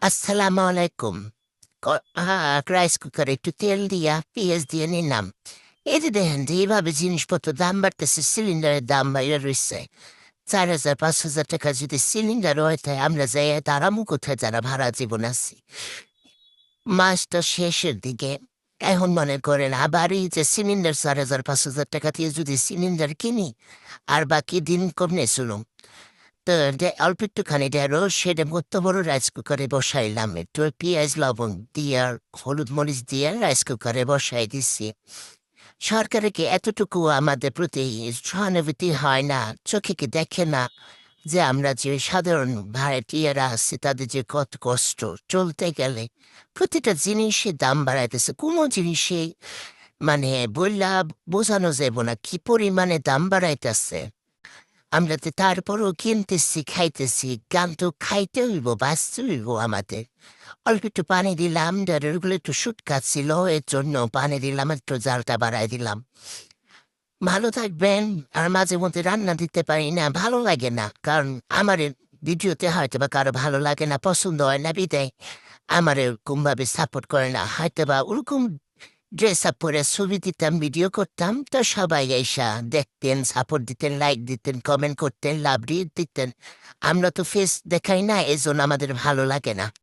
আসসালামু আলাইকুম। রাইস কুকারে একটু তেল দিয়া পেঁয়াজ দিয়ে নিলাম। এই যে দেখেন যে এইভাবে জিনিসপত্র দাম বাড়তেছে, সিলিন্ডারের দাম বাইরে রয়েছে। ৪,০০০ ৫,০০০ টাকা যদি সিলিন্ডার হয় তাই আমরা যাই দাঁড়ামু কোথায় যারা ভাড়া জীবন আছি। মাসটা শেষের দিকে এখন মনে করেন আবার এই যে সিলিন্ডার ৪,০০০ ৫,০০০ টাকা দিয়ে যদি সিলিন্ডার কিনি আর বাকি দিন কমনে শুনুন। তো অল্প একটুখানি ঢেঁড়স সেটা কত বড় রাইস কুকারে বসাইলাম। একটু পেঁয়াজ লবণ দিয়ে আর হলুদ মরিচ দিয়ে রাইস কুকারে বসাই দিছি। সরকারের কি এতটুকু আমাদের প্রতি সহানুভূতি হয় না? চোখে কি দেখে না যে আমরা যে সাধারণ ভাড়াটিয়ারা আছি তাদের যে কত কষ্ট চলতে গেলে প্রতিটা জিনিসের দাম বাড়াইতেছে। কোনো জিনিসে মানে বইলা বোঝানো যাবে না কি পরিমাণে দাম বাড়াইতেছে। আমরা তো তারপরও কিনতেছি, খাইতেছি। গান তো খাইতে হইব, বাঁচতে হইব আমাদের। অল্প একটু পানি দিলাম, ওগুলো একটু শুটকাচ্ছিল, এর জন্য পানি দিলাম, একটু জালটা বাড়ায় দিলাম। ভালো থাকবেন। আর মাঝে মধ্যে রান্না দিতে পারি না, ভালো লাগে না। কারণ আমার ভিডিওতে হয়তোবা কারো ভালো লাগে না, পছন্দ হয় না বিধায় আমার এরকমভাবে সাপোর্ট করে না। হয়তোবা ওরকম ড্রেস আপ করে ছবি দিতাম, ভিডিও করতাম, তো সবাই এসা দেখতেন, সাপোর্ট দিতেন, লাইক দিতেন, কমেন্ট করতেন, লাভ দিতেন। আমরা তো ফেস দেখাই না, এজন্য আমাদের ভালো লাগে না।